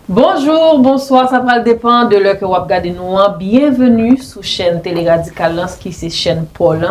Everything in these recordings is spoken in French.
Bonjour, bonsoir, ça va dépendre de l'heure que vous regardez nous. Bienvenue sur la chaîne Télé Radical, qui c'est chaîne Paul.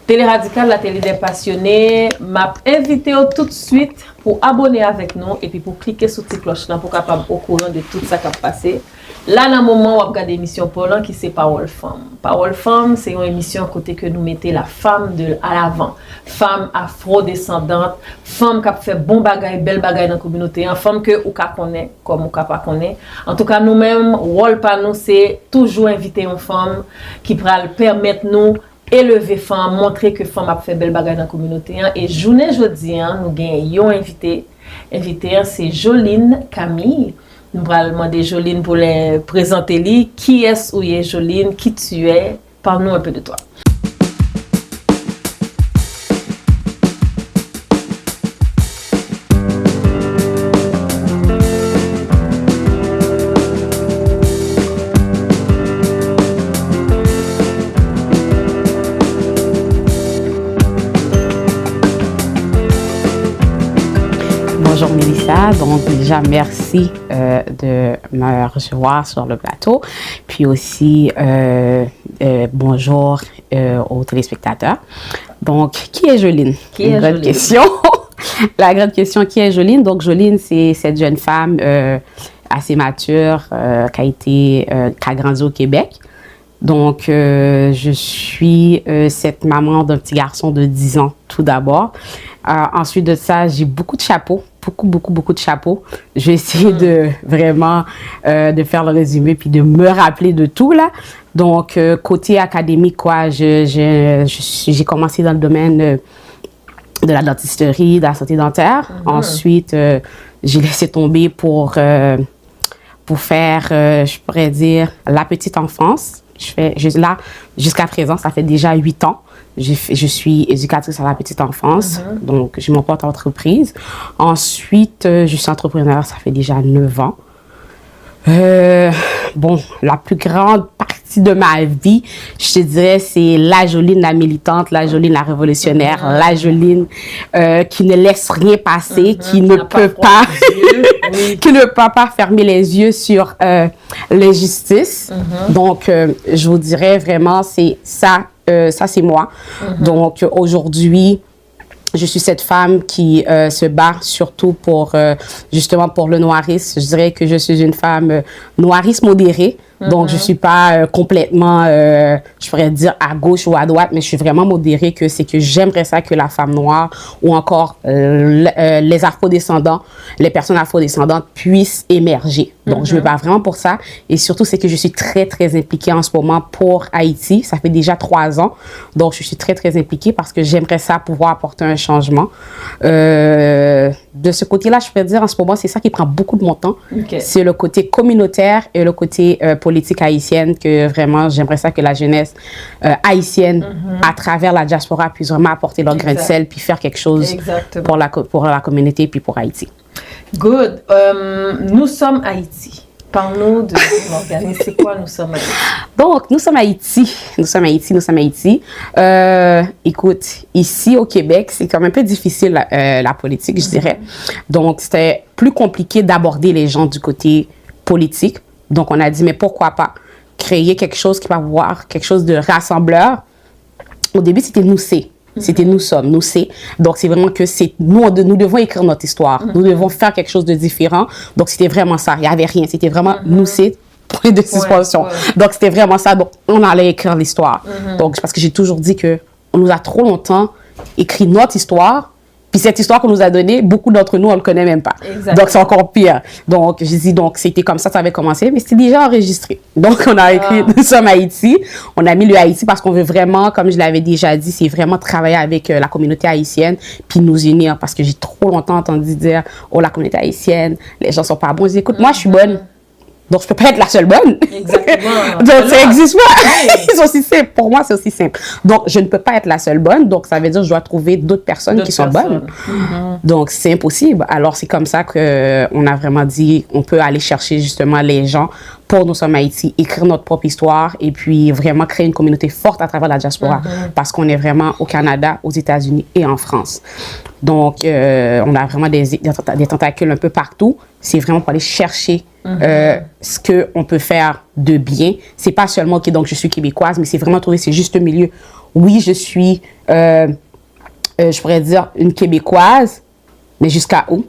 Télé Radical, la télé des passionnés, m'a invité tout de suite pour abonner avec nous et puis pour cliquer sur cette cloche là pour capable au courant de tout ça qui a passé. Là, dans le moment où on regarde l'émission Paul qui c'est Parole Femme. Parole Femme, c'est une émission côté que nous mettons la femme à l'avant. Femme afro-descendante, femme qui a fait bon bagay, belle bagay dans la communauté, une femme que ou ka connaît comme ou ka pas connaît. En tout cas, nous-mêmes, rôle par nous, c'est toujours inviter une femme qui pourra permettre nous élever femme, montrer que femme a fait belle bagay dans la communauté. Et journée jeudi, nous gagnons invité. Invité, c'est Joline Camille. Nous allons demander Joline pour les présenter. Qui est-ce ou est Joline? Qui tu es? Parle-nous un peu de toi. Bonjour Mélissa, donc déjà merci de me recevoir sur le plateau, puis aussi bonjour aux téléspectateurs. Donc, qui est Joline? Qui est Joline? Question. La grande question, qui est Joline? Donc Joline, c'est cette jeune femme assez mature qui a grandi au Québec. Donc, je suis cette maman d'un petit garçon de 10 ans tout d'abord. Ensuite de ça, j'ai beaucoup de chapeaux, beaucoup de chapeaux. Je vais essayer de vraiment de faire le résumé puis de me rappeler de tout là. Donc, côté académique, quoi, j'ai commencé dans le domaine de la dentisterie, de la santé dentaire. Ensuite, j'ai laissé tomber pour faire, je pourrais dire, la petite enfance. Là, jusqu'à présent, ça fait déjà 8 ans. Je suis éducatrice à la petite enfance, donc j'ai mon propre entreprise. Ensuite, je suis entrepreneur, ça fait déjà 9 ans. Bon, la plus grande partie de ma vie, je te dirais, c'est la Joline, la militante, la Joline, la révolutionnaire, la Joline qui ne laisse rien passer, qui ne peut pas, qui ne peut pas fermer les yeux sur l'injustice. Donc, je vous dirais vraiment, c'est ça, ça c'est moi. Donc, aujourd'hui, je suis cette femme qui se bat surtout pour, justement, pour le noirisme. Je dirais que je suis une femme noiriste modérée. Donc, je ne suis pas complètement, je pourrais dire, à gauche ou à droite, mais je suis vraiment modérée, que c'est que j'aimerais ça que la femme noire ou encore les afrodescendants, les personnes afrodescendantes puissent émerger. Donc, je me bats vraiment pour ça. Et surtout, c'est que je suis très impliquée en ce moment pour Haïti. Ça fait déjà 3 ans. Donc, je suis très impliquée parce que j'aimerais ça pouvoir apporter un changement. De ce côté-là, je peux dire, en ce moment, c'est ça qui prend beaucoup de mon temps. C'est le côté communautaire et le côté politique haïtienne, que vraiment, j'aimerais ça que la jeunesse haïtienne, à travers la diaspora, puisse vraiment apporter leur grain de sel puis faire quelque chose pour la communauté puis pour Haïti. Good. Nous sommes Haïti. Parle-nous de l'organisme. C'est quoi nous sommes Haïti? Donc, nous sommes Haïti. Nous sommes Haïti. Écoute, ici au Québec, c'est quand même un peu difficile la politique, je dirais. Donc, c'était plus compliqué d'aborder les gens du côté politique. Donc, on a dit, mais pourquoi pas créer quelque chose qui va avoir quelque chose de rassembleur. Au début, c'était nous, c'est. C'était nous sommes, nous c'est. Donc, c'est vraiment que c'est nous devons écrire notre histoire. Nous devons faire quelque chose de différent. Donc, c'était vraiment ça. Il n'y avait rien. C'était vraiment nous c'est, point de suspension. Donc, c'était vraiment ça. Donc, on allait écrire l'histoire. Donc, parce que j'ai toujours dit que on nous a trop longtemps écrit notre histoire. Puis cette histoire qu'on nous a donnée, beaucoup d'entre nous, on ne le connaît même pas. Donc, c'est encore pire. Donc, j'ai dit, donc, c'était comme ça avait commencé, mais c'était déjà enregistré. Donc, on a écrit Nous sommes Haïti. On a mis le Haïti parce qu'on veut vraiment, comme je l'avais déjà dit, c'est vraiment travailler avec la communauté haïtienne, puis nous unir. Parce que j'ai trop longtemps entendu dire, oh, la communauté haïtienne, les gens sont pas bons. Je dis, écoute, moi, je suis bonne. Donc, je peux pas être la seule bonne. Exactement. Donc, ça n'existe pas. C'est aussi simple. Pour moi, c'est aussi simple. Donc, je ne peux pas être la seule bonne. Donc, ça veut dire que je dois trouver d'autres personnes qui sont bonnes. Donc, c'est impossible. Alors, c'est comme ça qu'on a vraiment dit, on peut aller chercher justement les gens pour Nous sommes Haïti, écrire notre propre histoire et puis vraiment créer une communauté forte à travers la diaspora. Parce qu'on est vraiment au Canada, aux États-Unis et en France. Donc, on a vraiment des tentacules un peu partout. C'est vraiment pour aller chercher ce qu'on peut faire de bien. C'est pas seulement, OK, donc je suis québécoise, mais c'est vraiment trouver ce juste milieu. Oui, je suis, je pourrais dire, une québécoise, mais jusqu'à où?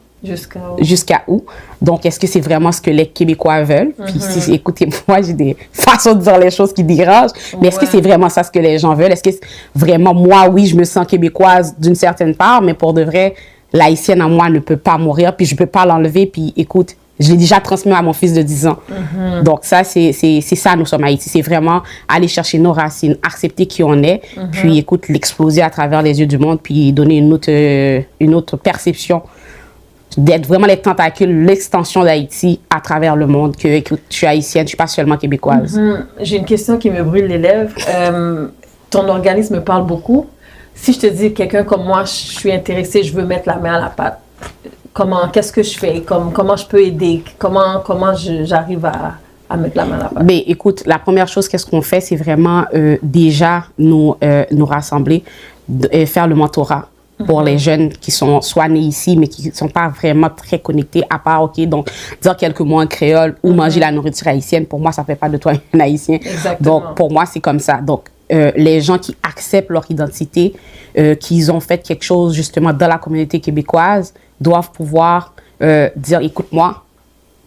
Jusqu'à où? Donc, est-ce que c'est vraiment ce que les Québécois veulent? Puis, si, écoutez, moi, j'ai des façons de dire les choses qui dérangent, mais est-ce que c'est vraiment ça ce que les gens veulent? Est-ce que vraiment, moi, oui, je me sens québécoise d'une certaine part, mais pour de vrai, l'haïtienne en moi ne peut pas mourir, puis je ne peux pas l'enlever, puis écoute, je l'ai déjà transmis à mon fils de 10 ans. Donc, ça, c'est ça, nous sommes Haïti. C'est vraiment aller chercher nos racines, accepter qui on est, puis écoute, l'exploser à travers les yeux du monde, puis donner une autre perception, d'être vraiment les tentacules, l'extension d'Haïti à travers le monde, que écoute, je suis haïtienne, je ne suis pas seulement québécoise. J'ai une question qui me brûle les lèvres. Ton organisme parle beaucoup. Si je te dis, quelqu'un comme moi, je suis intéressée, je veux mettre la main à la pâte, qu'est-ce que je fais? Comment je peux aider? Comment j'arrive à mettre la main à la pâte? Ben, écoute, la première chose, qu'est-ce qu'on fait, c'est vraiment déjà nous rassembler, faire le mentorat pour les jeunes qui sont soit nés ici, mais qui ne sont pas vraiment très connectés, à part, OK, donc, dire quelques mots en créole ou manger la nourriture haïtienne, pour moi, ça ne fait pas de toi un haïtien. Exactement. Donc, pour moi, c'est comme ça. Donc, les gens qui acceptent leur identité, qu'ils ont fait quelque chose, justement, dans la communauté québécoise, doivent pouvoir dire, écoute-moi,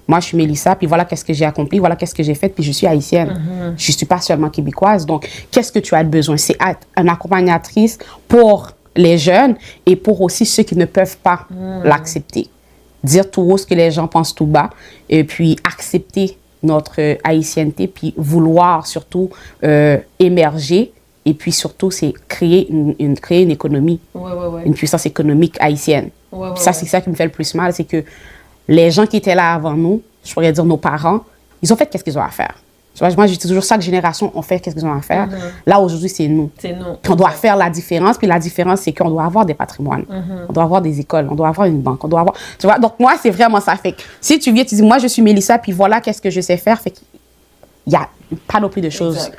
moi, je suis Mélissa, puis voilà qu'est-ce que j'ai accompli, voilà qu'est-ce que j'ai fait, puis je suis haïtienne. Je ne suis pas seulement québécoise. Donc, qu'est-ce que tu as besoin? C'est être une accompagnatrice pour les jeunes et pour aussi ceux qui ne peuvent pas l'accepter. Dire tout haut ce que les gens pensent tout bas et puis accepter notre haïtienneté puis vouloir surtout émerger et puis surtout c'est créer une économie, une puissance économique haïtienne. Ça, c'est ça qui me fait le plus mal, c'est que les gens qui étaient là avant nous, je pourrais dire nos parents, ils ont fait qu'est-ce qu'ils ont à faire. Moi, je dis toujours, chaque génération, on fait qu'est-ce qu'ils ont à faire. Là, aujourd'hui, c'est nous. C'est nous. Puis on doit faire la différence. Puis la différence, c'est qu'on doit avoir des patrimoines. On doit avoir des écoles. On doit avoir une banque. On doit avoir... Tu vois? Donc, moi, c'est vraiment ça. Fait que si tu viens, tu dis, moi, je suis Mélissa, puis voilà qu'est-ce que je sais faire. Fait qu'il n'y a pas non plus de choses. Exact.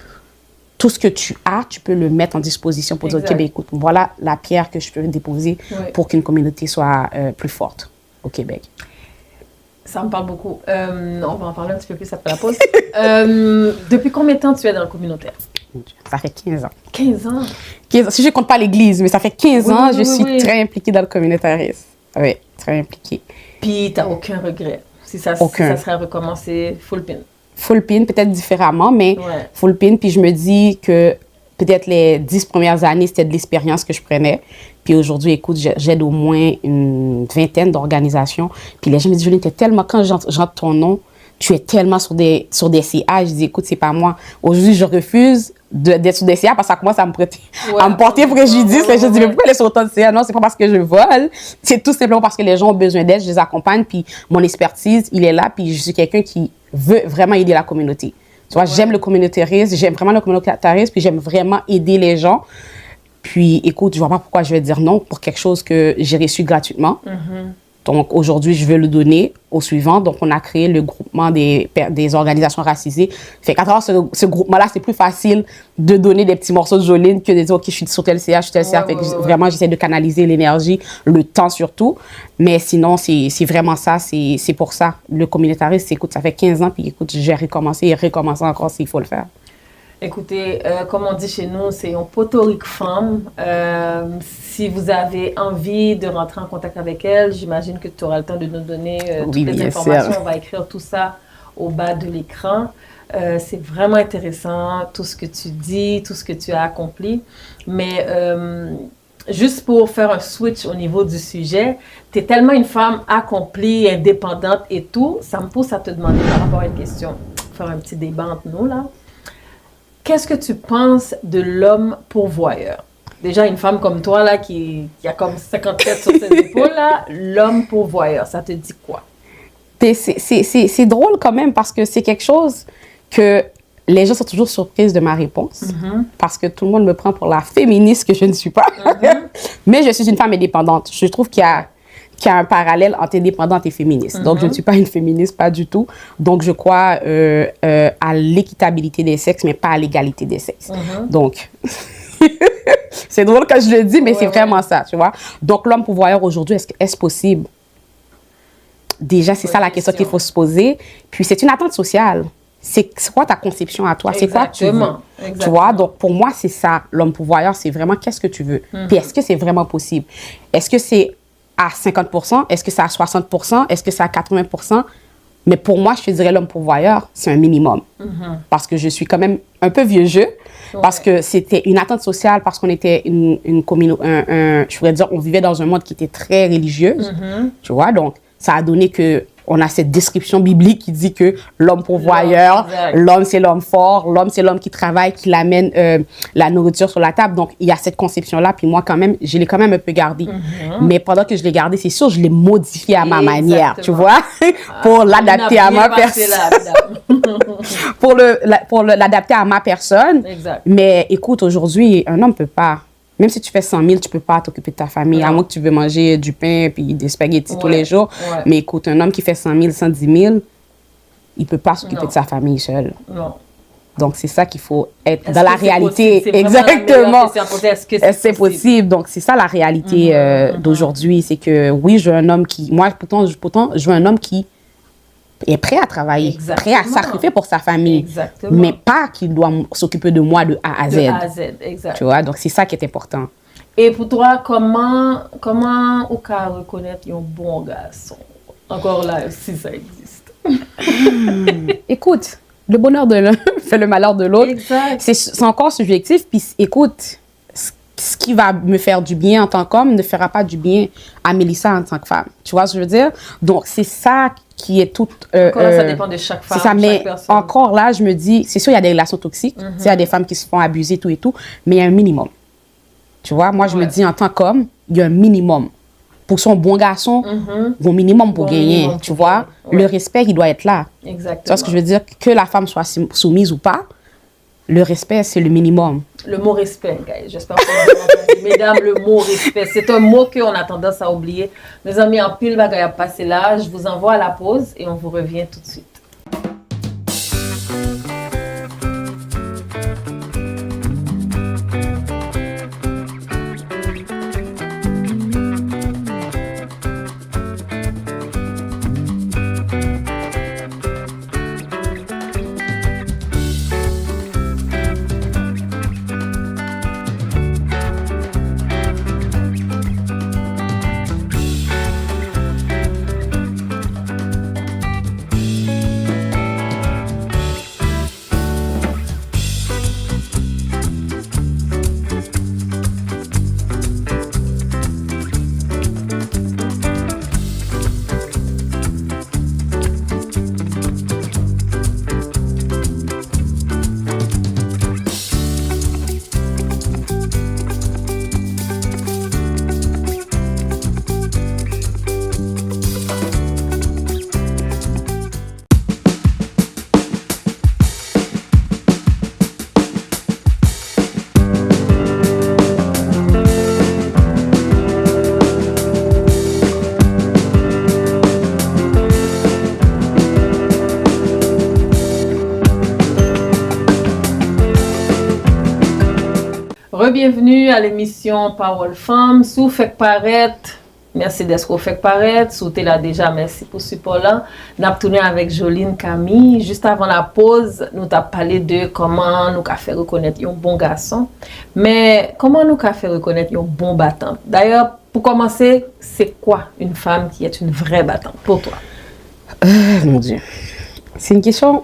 Tout ce que tu as, tu peux le mettre en disposition pour dire, OK, ben, écoute, voilà la pierre que je peux déposer pour qu'une communauté soit plus forte au Québec. Ça me parle beaucoup. On va en parler un petit peu plus après la pause. Depuis combien de temps tu es dans le communautaire? Ça fait 15 ans. 15 ans? 15 ans. Si je ne compte pas l'église, mais ça fait 15 ans, je suis très impliquée dans le communautarisme. Oui, très impliquée. Puis, tu n'as aucun regret? Si ça serait recommencé full pin? Full pin, peut-être différemment, mais full pin. Puis je me dis que peut-être les 10 premières années, c'était de l'expérience que je prenais. Puis aujourd'hui, écoute, j'aide au moins une vingtaine d'organisations. Puis les gens me disent, Jolene, quand j'entends ton nom, tu es tellement sur des CA. Je dis, écoute, c'est pas moi. Aujourd'hui, je refuse d'être sur des CA parce que ça commence à me porter préjudice. Je dis, mais pourquoi elle est sur autant de CA? Non, c'est pas parce que je vole. C'est tout simplement parce que les gens ont besoin d'aide, je les accompagne. Puis mon expertise, il est là. Puis je suis quelqu'un qui veut vraiment aider la communauté. Tu vois, j'aime le communautarisme, j'aime vraiment le communautarisme, puis j'aime vraiment aider les gens. Puis, écoute, je ne vois pas pourquoi je vais dire non pour quelque chose que j'ai reçu gratuitement. Donc, aujourd'hui, je veux le donner au suivant. Donc, on a créé le groupement des organisations racisées. Fait qu'à travers ce groupement-là, c'est plus facile de donner des petits morceaux de Jolene que de dire, OK, je suis sur tel CA, je suis tel CA. Fait que vraiment, j'essaie de canaliser l'énergie, le temps surtout. Mais sinon, c'est vraiment ça. C'est pour ça. Le communautarisme, écoute, ça fait 15 ans. Puis, écoute, j'ai recommencé et recommencé encore s'il faut le faire. Écoutez, comme on dit chez nous, c'est un potorique femme. Si vous avez envie de rentrer en contact avec elle, j'imagine que tu auras le temps de nous donner toutes les informations. On va écrire tout ça au bas de l'écran. C'est vraiment intéressant, tout ce que tu dis, tout ce que tu as accompli. Mais juste pour faire un switch au niveau du sujet, tu es tellement une femme accomplie, indépendante et tout, ça me pousse à te demander par rapport à une question. Faire un petit débat entre nous, là. Qu'est-ce que tu penses de l'homme pourvoyeur? Déjà, une femme comme toi, là, qui a comme 50 têtes sur ses épaules, là, l'homme pourvoyeur, ça te dit quoi? C'est drôle quand même parce que c'est quelque chose que les gens sont toujours surprises de ma réponse. Parce que tout le monde me prend pour la féministe que je ne suis pas. Mais je suis une femme indépendante. Je trouve qu'il y a un parallèle entre indépendante et féministe. Donc, je ne suis pas une féministe, pas du tout. Donc, je crois à l'équitabilité des sexes, mais pas à l'égalité des sexes. Donc, c'est drôle quand je le dis, mais c'est vraiment ça, tu vois. Donc, l'homme pourvoyeur aujourd'hui, est-ce possible? déjà, c'est ça la question qu'il faut se poser. Puis, c'est une attente sociale. C'est quoi ta conception à toi? C'est quoi tu veux? Exactement. Tu vois? Donc, pour moi, c'est ça. L'homme pourvoyeur, c'est vraiment qu'est-ce que tu veux. Puis, est-ce que c'est vraiment possible? Est-ce que c'est à 50%? Est-ce que c'est à 60%? Est-ce que c'est à 80%? Mais pour moi, je te dirais l'homme pourvoyeur, c'est un minimum. Parce que je suis quand même un peu vieux jeu. Parce que c'était une attente sociale, parce qu'on était une communauté, je pourrais dire, on vivait dans un monde qui était très religieuse. Tu vois? Donc, ça a donné que on a cette description biblique qui dit que l'homme pourvoyeur, l'homme c'est l'homme fort, l'homme c'est l'homme qui travaille, qui l'amène la nourriture sur la table. Donc, il y a cette conception-là. Puis moi, quand même, je l'ai quand même un peu gardée. Mais pendant que je l'ai gardée, c'est sûr, je l'ai modifiée à ma manière, tu vois, pour l'adapter à ma personne. pour l'adapter à ma personne. Exact. Mais écoute, aujourd'hui, un homme ne peut pas. Même si tu fais 100 000, tu ne peux pas t'occuper de ta famille, à moins que tu veux manger du pain puis des spaghettis tous les jours. Mais écoute, un homme qui fait 100 000, 110 000, il ne peut pas s'occuper de sa famille seul. Non. Donc, c'est ça qu'il faut être dans la réalité. Exactement. Est-ce que c'est possible? Donc, c'est ça la réalité d'aujourd'hui. C'est que oui, je veux un homme qui... Moi, pourtant, je veux un homme qui est prêt à travailler, prêt à sacrifier pour sa famille, mais pas qu'il doit s'occuper de moi de A à Z. De A à Z, exact. Tu vois, donc c'est ça qui est important. Et pour toi, comment on peut reconnaître un bon garçon? Encore là, si ça existe. Écoute, le bonheur de l'un fait le malheur de l'autre. C'est encore subjectif. Puis écoute, ce qui va me faire du bien en tant qu'homme ne fera pas du bien à Mélissa en tant que femme. Tu vois ce que je veux dire? Donc, c'est ça qui est tout... encore là, ça dépend de chaque femme, c'est ça, mais personne. encore là, je me dis, c'est sûr, il y a des relations toxiques. Il y a des femmes qui se font abuser, tout et tout, mais il y a un minimum. Tu vois, moi, je me dis, en tant qu'homme, il y a un minimum. Pour son bon garçon, bon minimum pour gagner, tu vois. Le respect, il doit être là. Exactement. Tu vois ce que je veux dire? Que la femme soit soumise ou pas, le respect, c'est le minimum. Le mot respect, guys. J'espère que vous avez entendu. Mesdames, le mot respect, c'est un mot qu'on a tendance à oublier. Mes amis, en pile bagaille à passer là. Je vous envoie à la pause et on vous revient tout de suite. Bienvenue à l'émission Parole Femme. Sous fait paraître, merci d'être fait paraître. Sous t'es là déjà, merci pour ce support là. Nous avons tourné avec Jolene Camille. Juste avant la pause, nous avons parlé de comment nous avons fait reconnaître un bon garçon. Mais comment nous avons fait reconnaître un bon battant? D'ailleurs, pour commencer, c'est quoi une femme qui est une vraie battante pour toi? Mon Dieu. C'est une question.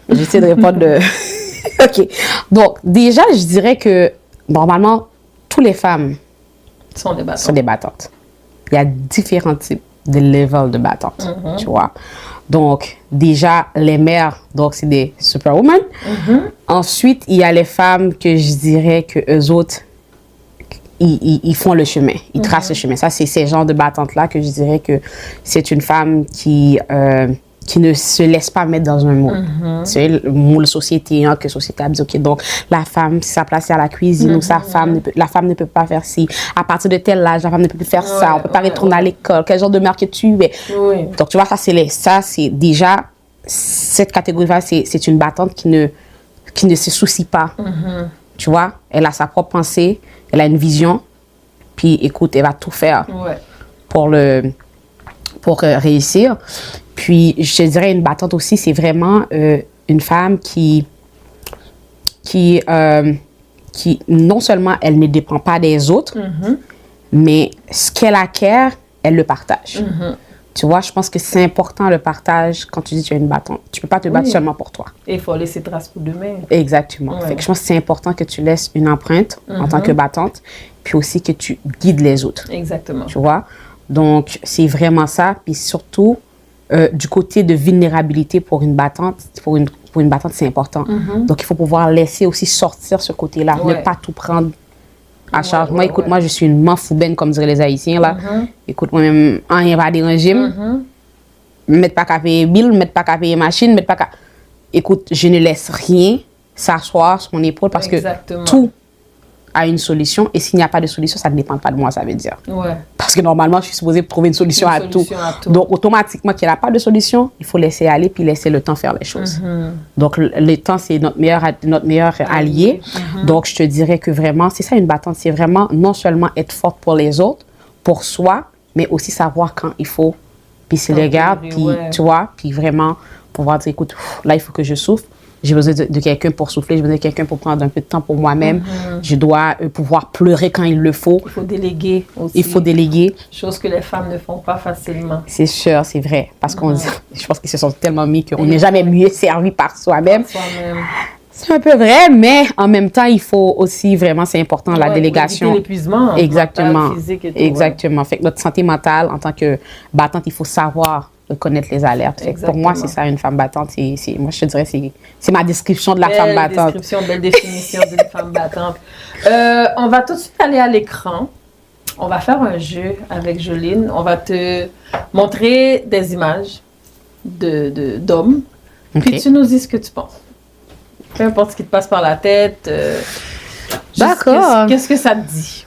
J'essaie de répondre de. OK. Donc, déjà, je dirais que, normalement, toutes les femmes sont des battantes. Il y a différents types de levels de battantes, tu vois. Donc, déjà, les mères, donc, c'est des superwomen. Ensuite, il y a les femmes que je dirais que eux autres, ils font le chemin. Ils tracent le chemin. Ça, c'est ces genres de battantes-là que je dirais que c'est une femme qui ne se laisse pas mettre dans un moule. Tu sais, le moule société, que société a dit, OK, donc la femme, si sa place est à la cuisine, ou la femme ne peut pas faire ci. À partir de tel âge, la femme ne peut plus faire ça. On ne peut pas retourner à l'école. Quel genre de mère que tu es? Donc, tu vois, ça, c'est déjà, cette catégorie-là, c'est une battante qui ne se soucie pas. Tu vois, elle a sa propre pensée, elle a une vision, puis écoute, elle va tout faire pour pour réussir. Puis, je te dirais, une battante aussi, c'est vraiment une femme qui, non seulement elle ne dépend pas des autres, mais ce qu'elle acquiert, elle le partage. Tu vois, je pense que c'est important le partage quand tu dis que tu es une battante. Tu ne peux pas te battre seulement pour toi. Et il faut laisser trace pour demain. Exactement. Ouais. Fait que je pense que c'est important que tu laisses une empreinte en tant que battante, puis aussi que tu guides les autres. Exactement. Tu vois? Donc, c'est vraiment ça. Puis surtout, du côté de vulnérabilité pour une battante, pour une battante, c'est important. Donc, il faut pouvoir laisser aussi sortir ce côté-là. Ouais. Ne pas tout prendre à charge. Ouais, Moi, écoute, moi, je suis une manfoubaine, comme diraient les Haïtiens, là. Écoute, moi-même, rien va déranger. Mettre pas qu'à payer bill, mettre pas qu'à payer machine, mettre pas qu'à... Écoute, je ne laisse rien s'asseoir sur mon épaule parce Exactement. que tout a une solution. Et s'il n'y a pas de solution, ça ne dépend pas de moi, ça veut dire. Ouais. Parce que normalement, je suis supposée trouver une solution, à tout. Donc, automatiquement, qu'il n'y a pas de solution, il faut laisser aller puis laisser le temps faire les choses. Donc, le temps, c'est notre meilleur allié. Donc, je te dirais que vraiment, c'est ça une battante. C'est vraiment non seulement être forte pour les autres, pour soi, mais aussi savoir quand il faut pisser les gardes, puis, tu vois, puis vraiment pouvoir dire, écoute, là, il faut que je souffle. J'ai besoin de quelqu'un pour souffler, j'ai besoin de quelqu'un pour prendre un peu de temps pour moi-même. Je dois pouvoir pleurer quand il le faut. Il faut déléguer aussi. Il faut déléguer. Chose que les femmes ne font pas facilement. C'est sûr, c'est vrai. Parce qu'on je pense qu'ils se sont tellement mis qu'on n'est jamais mieux servi par soi-même. C'est un peu vrai, mais en même temps, il faut aussi vraiment, c'est important, la délégation. L'épuisement. Exactement. Physique et tout, exactement. Fait que notre santé mentale, en tant que battante, il faut savoir connaître les alertes. Fait que pour moi, c'est ça, une femme battante. Moi, je te dirais, c'est ma description de la femme battante. Belle définition d'une femme battante. On va tout de suite aller à l'écran. On va faire un jeu avec Jolene. On va te montrer des images d'hommes. Puis tu nous dis ce que tu penses. Peu importe ce qui te passe par la tête. D'accord. Qu'est-ce que ça te dit?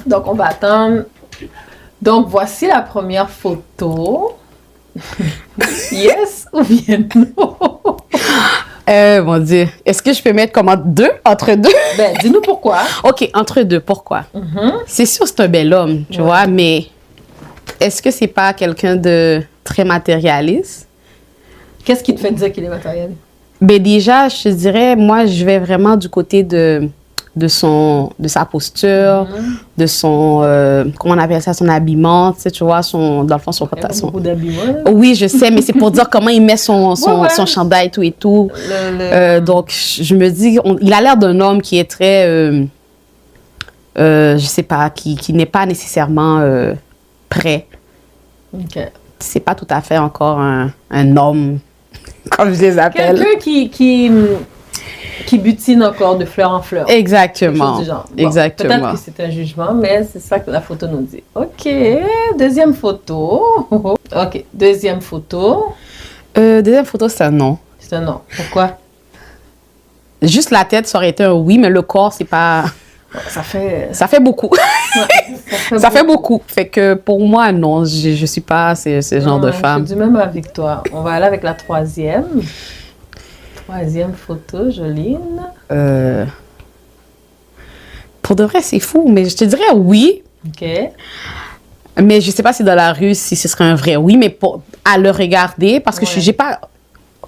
Donc, on va attendre. Donc, voici la première photo. Yes ou bien non? Mon Dieu. Est-ce que je peux mettre comme entre deux? Ben, dis-nous pourquoi. OK, entre deux, pourquoi? C'est sûr, c'est un bel homme, tu vois, mais est-ce que c'est pas quelqu'un de très matérialiste? Qu'est-ce qui te fait dire qu'il est matérialiste? Ben déjà, je te dirais, moi, je vais vraiment du côté de sa posture, de son, comment on appelle ça, son habillement, tu sais, tu vois, dans le fond, son... beaucoup d'habillement. Oui, je sais, mais c'est pour dire comment il met son chandail, tout et tout. Donc, je me dis, il a l'air d'un homme qui est très, je sais pas, qui n'est pas nécessairement prêt. OK. C'est pas tout à fait encore un homme, comme je les appelle. Quelqu'un qui butine encore de fleur en fleur. Exactement. Bon, exactement. Peut-être que c'est un jugement, mais c'est ça que la photo nous dit. OK, deuxième photo. OK, deuxième photo. Deuxième photo, c'est un non. C'est un non. Pourquoi? Juste la tête, ça aurait été un oui, mais le corps, c'est pas... Ça fait... Ça fait beaucoup. Ça fait beaucoup. Fait que pour moi, non, je suis pas ce genre de femme. Je suis du même avec toi. On va aller avec la troisième. Troisième photo, Jolene. Pour de vrai, c'est fou, mais je te dirais oui. OK. Mais je sais pas si dans la rue, si ce serait un vrai oui, mais à le regarder, parce que j'ai pas...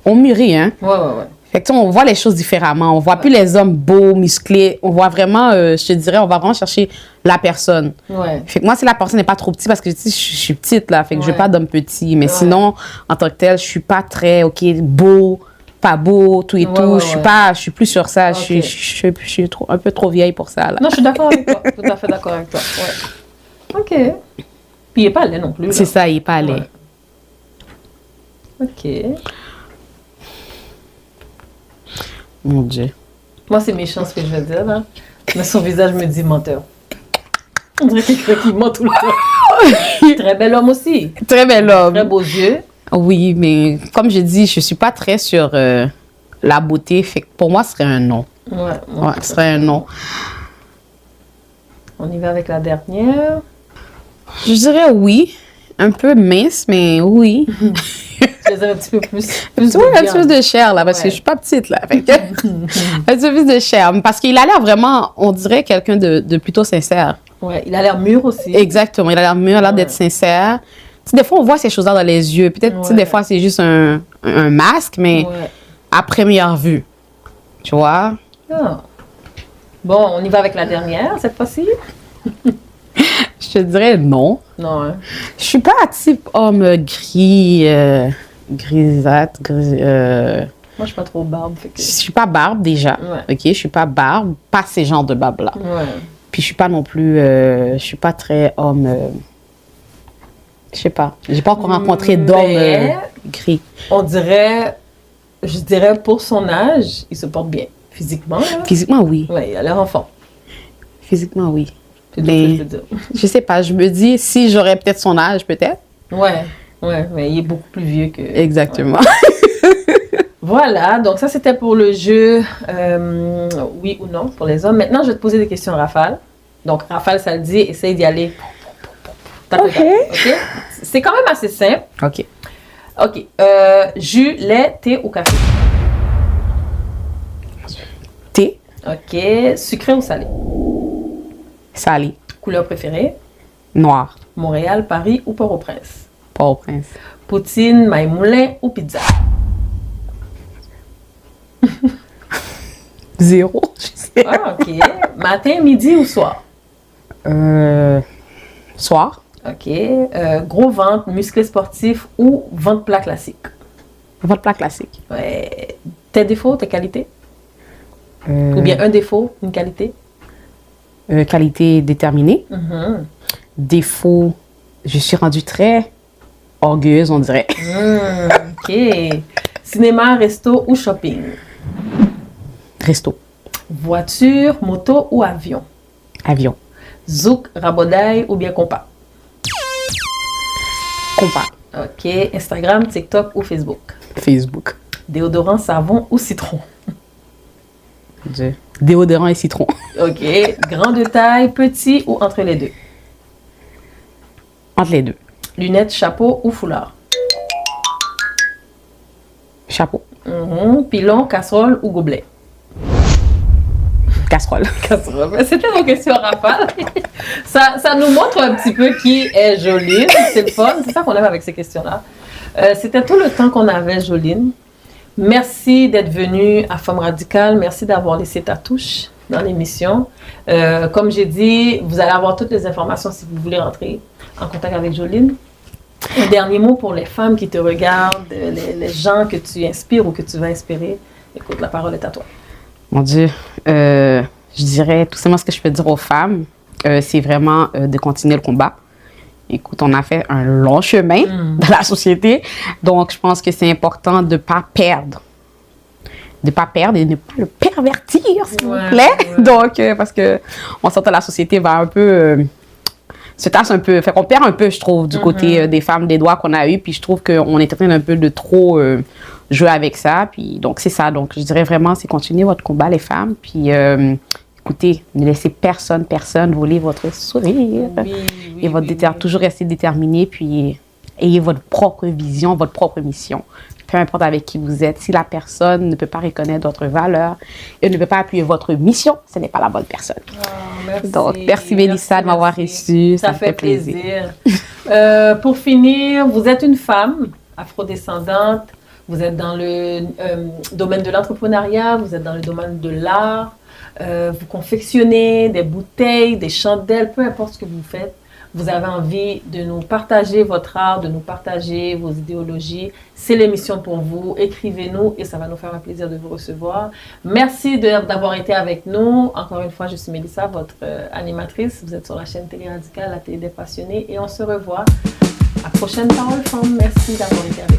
On mûrit, hein? Ouais. Fait que on voit les choses différemment. On voit plus les hommes beaux, musclés. On voit vraiment, je te dirais, on va vraiment chercher la personne. Ouais. Fait que moi, si la personne n'est pas trop petite, parce que je suis petite, là, fait que je veux pas d'homme petit. Mais sinon, en tant que tel, je suis pas très, OK, beau, pas beau, tout et tout. Je suis plus sur ça. Okay. Je suis un peu trop vieille pour ça, là. Non, je suis d'accord avec toi. Tout à fait d'accord avec toi. Ouais. OK. Puis il n'est pas laid non plus. C'est ça, il n'est pas laid. OK. Mon Dieu. Moi, c'est méchant ce que je vais dire, là. Mais son visage me dit menteur. On dirait quelqu'un qui ment tout le temps. Très bel homme aussi. Très bel homme. Très beaux yeux. Oui, mais comme je dis, je ne suis pas très sur la beauté. Fait que pour moi, ce serait un non. Ouais, ce serait un non. On y va avec la dernière. Je dirais oui. Un peu mince, mais oui. Je les ai un petit peu plus un petit peu de chair, là, parce que je suis pas petite, là. Fait que, un petit peu plus de chair. Parce qu'il a l'air vraiment, on dirait, quelqu'un de plutôt sincère. Ouais, il a l'air mûr aussi. Exactement. Il a l'air mûr, il a l'air d'être sincère. sais, des fois, on voit ces choses-là dans les yeux. Peut-être, tu sais, des fois, c'est juste un masque, mais à première vue. Tu vois? Ah. Bon, on y va avec la dernière, cette fois-ci? Je te dirais non. Non, hein? Je suis pas type homme gris, grisâtre, Moi, je suis pas trop barbe. Fait que... Je suis pas barbe, déjà. Ouais. OK? Je suis pas barbe. Pas ces genres de barbe-là. Ouais. Puis je suis pas non plus... je suis pas très homme... je sais pas. J'ai pas encore rencontré d'homme gris. Je dirais pour son âge, il se porte bien. Physiquement, là. Physiquement, oui. Oui, il a l'air enfant. Physiquement, oui. C'est tout Mais ce que je peux dire. je sais pas. Je me dis, si j'aurais peut-être son âge, peut-être. Ouais, mais il est beaucoup plus vieux que... Exactement. Ouais. Voilà, donc ça c'était pour le jeu oui ou non pour les hommes. Maintenant, je vais te poser des questions rafales. Donc, rafale, ça le dit, essaye d'y aller. OK. OK? C'est quand même assez simple. OK. OK. Jus, lait, thé ou café? Thé, OK. Sucré ou salé? salé, Couleur préférée? noir, Montréal, Paris ou Port-au-Prince? Port-au-Prince. Poutine, maille moulin ou pizza? 0, je sais. Ah, OK. Matin, midi ou soir? Soir, OK. Gros ventre, musclé sportif ou ventre plat classique? votre plat classique. Ouais. Tes défauts, tes qualités? Ou bien un défaut, une qualité? Qualité déterminée. Mhm. Défaut, je suis rendue très orgueilleuse, on dirait. OK. Cinéma, resto ou shopping? Resto, Voiture, moto ou avion? avion, Zouk, rabodaille ou bien compas? compas, OK. Instagram, TikTok ou Facebook? Facebook, Déodorant, savon ou citron? déodorant et citron. OK. Grande taille, petit ou entre les deux? Entre les deux. Lunettes, chapeau ou foulard? Chapeau, Pilon, casserole ou gobelet? casserole. Casserole. Mais c'était nos questions rafales. ça nous montre un petit peu qui est Joline. C'est le fun. C'est ça qu'on aime avec ces questions-là. C'était tout le temps qu'on avait, Joline. Merci d'être venue à Femme Radicale. Merci d'avoir laissé ta touche dans l'émission. Comme j'ai dit, vous allez avoir toutes les informations si vous voulez rentrer en contact avec Joline. Un dernier mot pour les femmes qui te regardent, les gens que tu inspires ou que tu vas inspirer. Écoute, la parole est à toi. Mon Dieu, je dirais tout simplement ce que je peux dire aux femmes, c'est vraiment de continuer le combat. Écoute, on a fait un long chemin dans la société, donc je pense que c'est important de ne pas perdre. De ne pas perdre et de ne pas le pervertir, s'il vous plaît. Ouais. Donc, parce que on sent que la société va un peu... se tasse un peu, fait qu'on perd un peu, je trouve, du côté des femmes, des droits qu'on a eu, puis je trouve qu'on est en train un peu de trop jouer avec ça, puis donc c'est ça. Donc, je dirais vraiment, c'est continuer votre combat, les femmes, puis écoutez, ne laissez personne voler votre sourire et votre toujours rester déterminé, puis ayez votre propre vision, votre propre mission. Peu importe avec qui vous êtes, si la personne ne peut pas reconnaître votre valeur et ne peut pas appuyer votre mission, ce n'est pas la bonne personne. Oh, merci. Donc, merci Mélissa de m'avoir reçue. Ça me fait plaisir. Pour finir, vous êtes une femme afrodescendante, vous êtes dans le domaine de l'entrepreneuriat, vous êtes dans le domaine de l'art, vous confectionnez des bouteilles, des chandelles, peu importe ce que vous faites. Vous avez envie de nous partager votre art, de nous partager vos idéologies. C'est l'émission pour vous. Écrivez-nous et ça va nous faire un plaisir de vous recevoir. Merci d'avoir été avec nous. Encore une fois, je suis Mélissa, votre animatrice. Vous êtes sur la chaîne Télé Radicale, la télé des passionnés. Et on se revoit à prochaine Parole Femme. Merci d'avoir été avec nous.